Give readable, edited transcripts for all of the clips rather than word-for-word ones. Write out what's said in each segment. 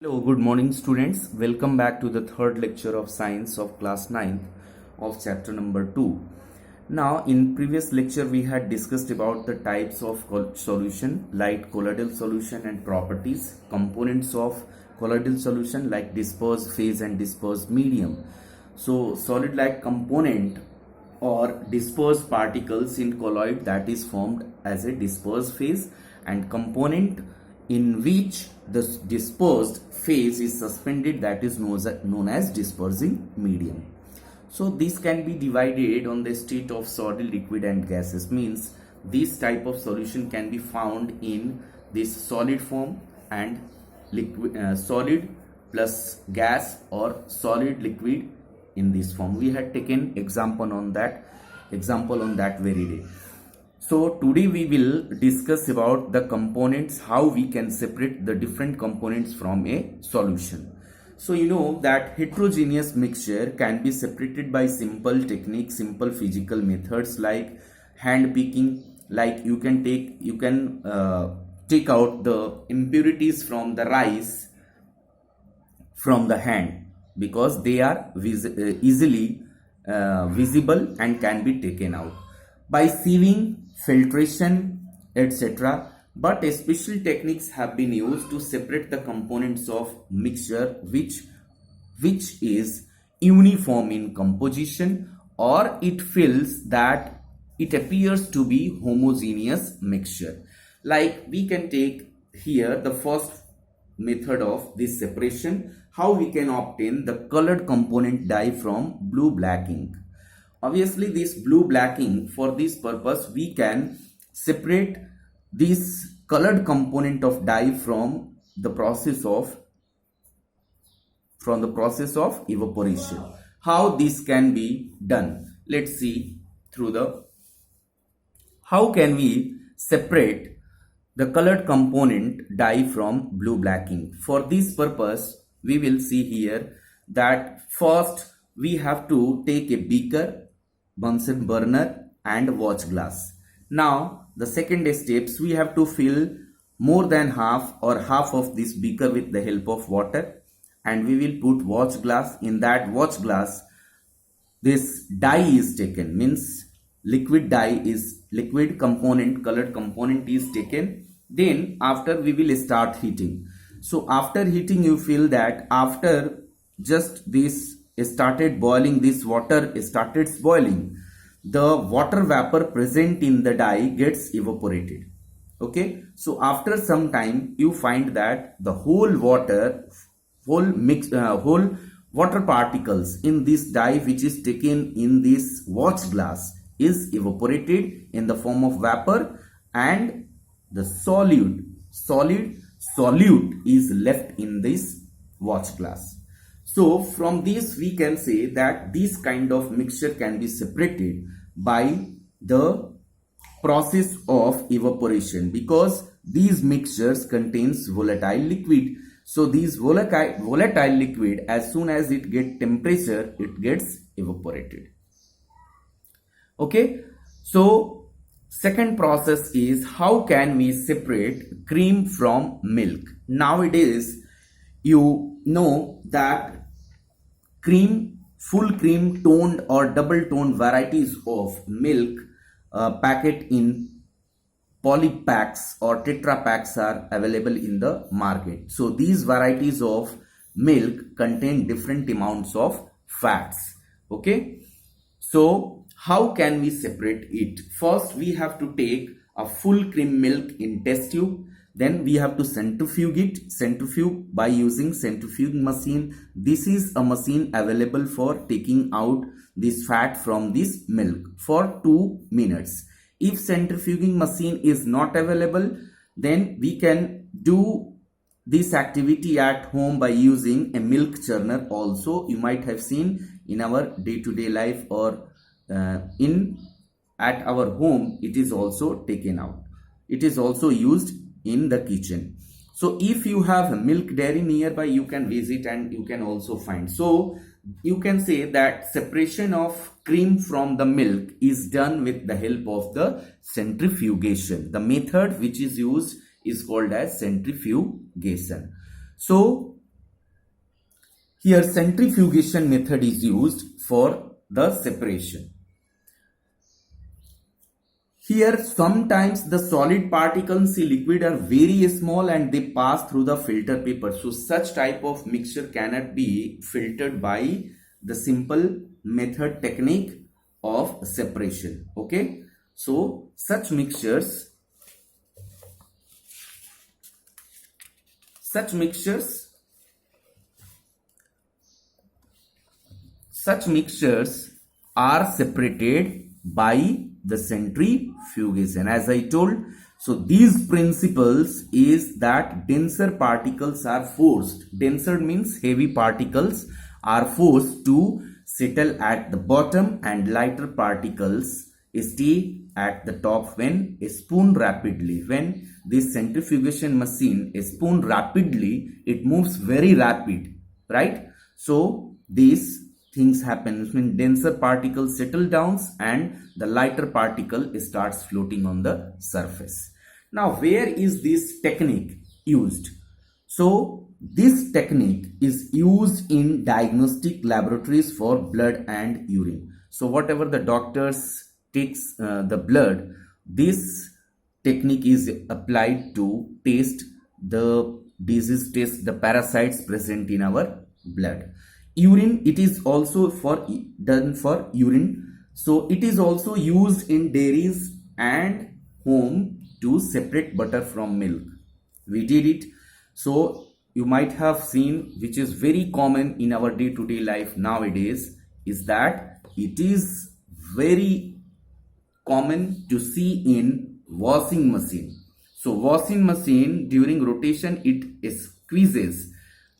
Hello, good morning students. Welcome back to the third lecture of science of class 9th of chapter number 2. Now in previous lecture we had discussed about the types of solution like colloidal solution and properties, components of colloidal solution like dispersed phase and dispersed medium. So solid like component or dispersed particles in colloid that is formed as a dispersed phase, and component in which the dispersed phase is suspended that is known as dispersing medium. So this can be divided on the state of solid, liquid and gases. Means this type of solution can be found in this solid form and liquid, solid plus gas, or solid liquid in this form. We had taken example on that very day. So today we will discuss about the components, how we can separate the different components from a solution. So you know that heterogeneous mixture can be separated by simple techniques, simple physical methods like hand picking. Like you can take out the impurities from the rice from the hand, because they are easily visible and can be taken out by sieving, filtration, etc. But special techniques have been used to separate the components of mixture which is uniform in composition, or it feels that it appears to be homogeneous mixture. Like we can take here the first method of this separation, how we can obtain the colored component dye from blue black ink. Obviously this blue black ink, for this purpose we can separate this colored component of dye from the process of evaporation. How this can be done? Let's see through the how can we separate the colored component dye from blue black ink. For this purpose we will see here that first we have to take a beaker, Bunsen burner and watch glass. Now the second steps, we have to fill more than half of this beaker with the help of water, and we will put watch glass. In that watch glass this dye is taken, means liquid component, colored component is taken. Then after we will start heating. So after heating, you feel that after just this started boiling, this water started boiling, the water vapor present in the dye gets evaporated. Okay, so after some time you find that the whole water particles in this dye which is taken in this watch glass is evaporated in the form of vapor, and the solute is left in this watch glass. So from this we can say that this kind of mixture can be separated by the process of evaporation, because these mixtures contains volatile liquid. So these volatile liquid, as soon as it get temperature, it gets evaporated. Okay, so second process is how can we separate cream from milk. Nowadays you know that full cream, toned or double toned varieties of milk packet in poly packs or tetra packs are available in the market. So these varieties of milk contain different amounts of fats. Okay, so how can we separate it? First we have to take a full cream milk in test tube. Then we have to centrifuge by using centrifuge machine. This is a machine available for taking out this fat from this milk for 2 minutes. If centrifuging machine is not available, then we can do this activity at home by using a milk churner. Also you might have seen in our day-to-day life, or at our home it is also taken out. It is also used in the kitchen. So if you have a milk dairy nearby, you can visit and you can also find. So you can say that separation of cream from the milk is done with the help of the centrifugation. The method which is used is called as centrifugation. So Here centrifugation method is used for the separation. Here sometimes the solid particles in liquid are very small and they pass through the filter paper. So such type of mixture cannot be filtered by the simple method technique of separation. Okay. So such mixtures are separated by the centrifugation, as I told. So these principles is that denser particles are forced, denser means heavy particles are forced to settle at the bottom and lighter particles stay at the top when spun rapidly. When this centrifugation machine is spun rapidly, it moves very rapid, right? So these things happen when denser particles settle down and the lighter particle starts floating on the surface. Now where is this technique used? So this technique is used in diagnostic laboratories for blood and urine. So whatever the doctors takes the blood, this technique is applied to test the disease, test the parasites present in our blood. Urine, it is also done for urine. So it is also used in dairies and home to separate butter from milk. We did it. So you might have seen, which is very common in our day-to-day life nowadays, is that it is very common to see in washing machine. So washing machine, during rotation, it squeezes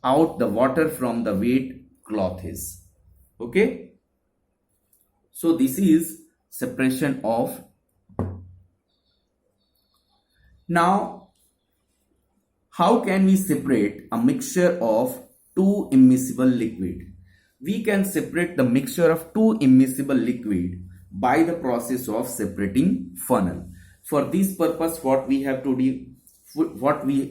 out the water from the wet clothes. Okay. So this is separation of. Now, how can we separate a mixture of two immiscible liquid? We can separate the mixture of two immiscible liquid by the process of separating funnel. For this purpose, what we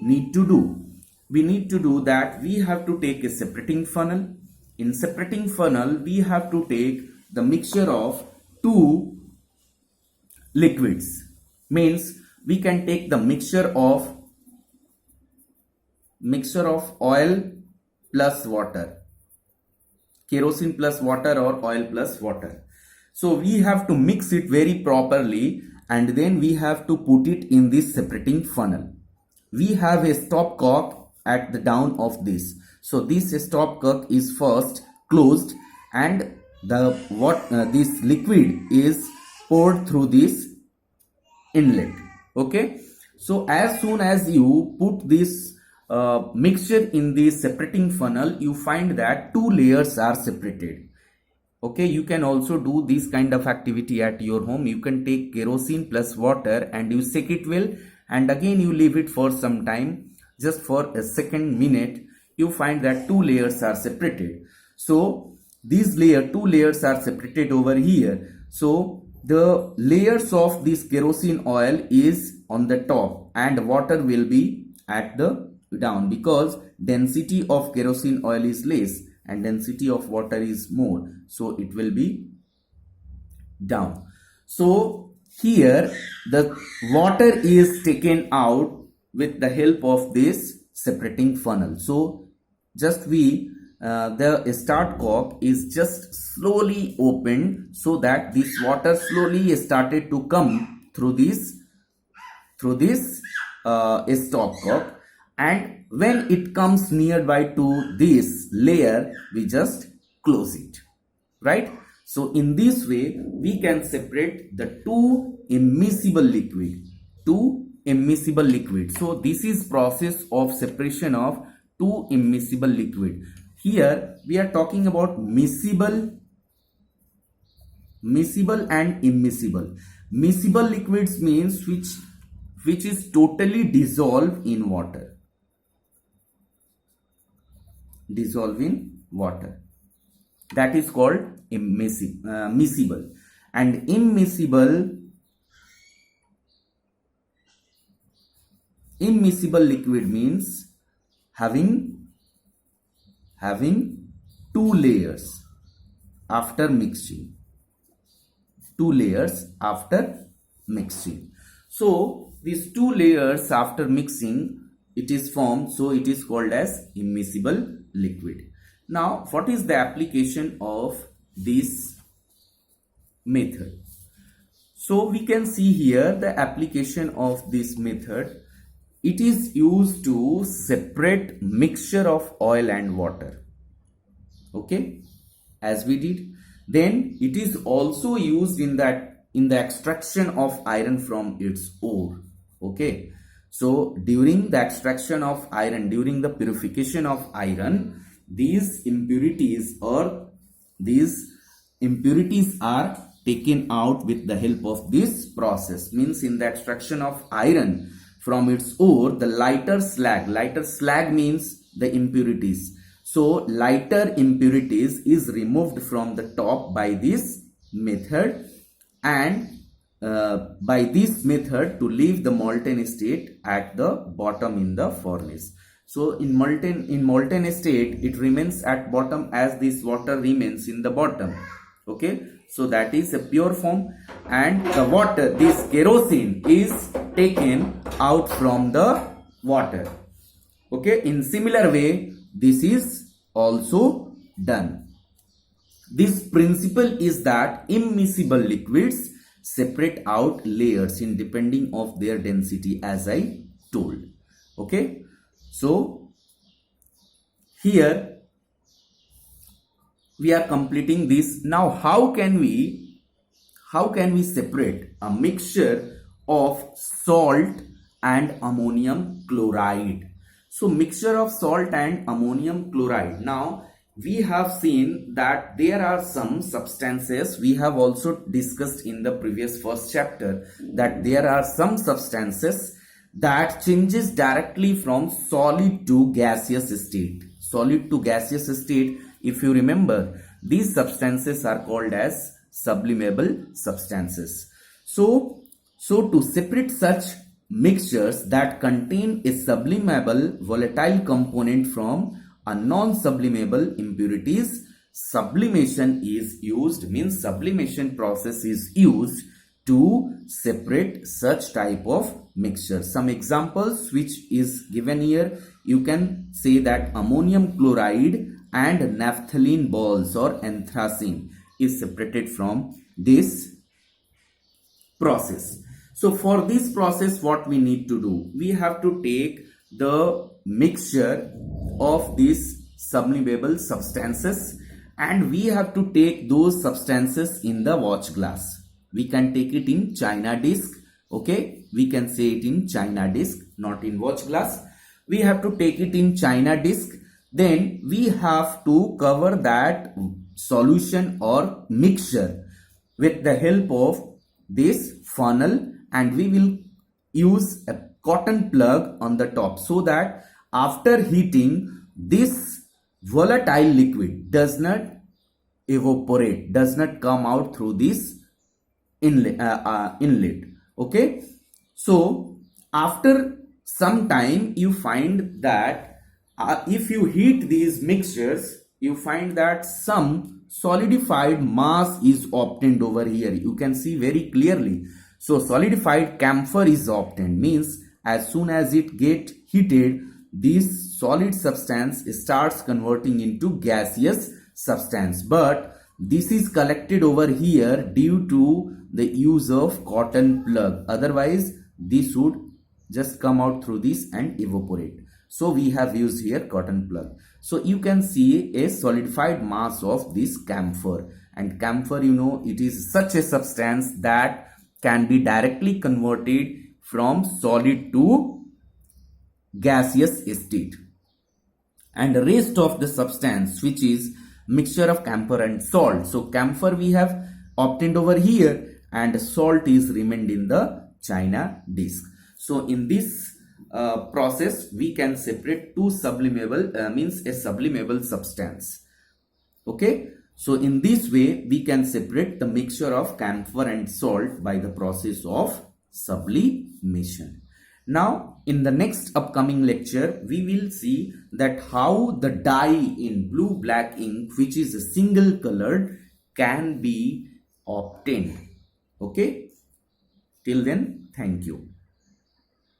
need to do, we need to do that we have to take a separating funnel. In separating funnel, we have to take the mixture of two liquids. Means we can take the mixture of oil plus water, kerosene plus water or oil plus water. So we have to mix it very properly and then we have to put it in this separating funnel. We have a stopcock at the down of this. So this stopcock is first closed and this liquid is poured through this inlet. Okay. So as soon as you put this mixture in the separating funnel, you find that two layers are separated. Okay, you can also do this kind of activity at your home. You can take kerosene plus water and you shake it well and again you leave it for some time, just for a second minute. You find that two layers are separated. So these two layers are separated over here. So the layers of this kerosene oil is on the top and water will be at the down, because density of kerosene oil is less and density of water is more, so it will be down. So here the water is taken out with the help of this separating funnel. So just the start cock is just slowly opened so that this water slowly started to come through this stopcock, and when it comes nearby to this layer, we just close it, right? So in this way we can separate the two immiscible liquid. So this is process of separation of two immiscible liquid. Here we are talking about miscible and immiscible. Miscible liquids means which is totally dissolved in water. That is called miscible. And immiscible liquid means having two layers after mixing. Two layers after mixing. So these two layers after mixing, it is formed, so it is called as immiscible liquid. Now what is the application of this method? So we can see here the application of this method. It is used to separate mixture of oil and water, okay, as we did. Then it is also used in the extraction of iron from its ore, okay. So during the extraction of iron, during the purification of iron, these impurities are taken out with the help of this process. Means in the extraction of iron from its ore, the lighter slag means the impurities. So lighter impurities is removed from the top by this method, and by this method to leave the molten state at the bottom in the furnace. So in molten state, it remains at bottom as this water remains in the bottom, okay. So that is a pure form, and the water, this kerosene, is taken out from the water, okay. In similar way, this is also done. This principle is that immiscible liquids separate out layers in depending of their density, as I told, okay. So here we are completing this. Now how can we separate a mixture of salt and ammonium chloride? So mixture of salt and ammonium chloride. Now we have seen that there are some substances, we have also discussed in the previous first chapter, that there are some substances that changes directly from solid to gaseous state. Solid to gaseous state, if you remember, these substances are called as sublimable substances. So to separate such mixtures that contain a sublimable volatile component from a non-sublimable impurities, sublimation is used, means sublimation process is used to separate such type of mixture. Some examples which is given here, you can say that ammonium chloride and naphthalene balls or anthracene is separated from this process. So for this process, what we need to do, we have to take the mixture of these sublimable substances, and we have to take those substances in the watch glass. We can take it in china disc, okay, we can say it in china disc, not in watch glass. We have to take it in china disc. Then we have to cover that solution or mixture with the help of this funnel, and we will use a cotton plug on the top, so that after heating, this volatile liquid does not evaporate, does not come out through this inlet, okay. So after some time, you find that if you heat these mixtures, you find that some solidified mass is obtained over here. You can see very clearly. So solidified camphor is obtained, means as soon as it get heated, this solid substance starts converting into gaseous substance. But this is collected over here due to the use of cotton plug. Otherwise, this would just come out through this and evaporate. So we have used here cotton plug. So you can see a solidified mass of this camphor. And camphor, you know, it is such a substance that can be directly converted from solid to gaseous state. And the rest of the substance, which is mixture of camphor and salt. So camphor we have obtained over here, and salt is remained in the china disc. So in this process, we can separate two sublimable, means a sublimable substance, okay. So in this way, we can separate the mixture of camphor and salt by the process of sublimation. Now, in the next upcoming lecture, we will see that how the dye in blue black ink, which is a single colored, can be obtained. Okay. Till then, thank you.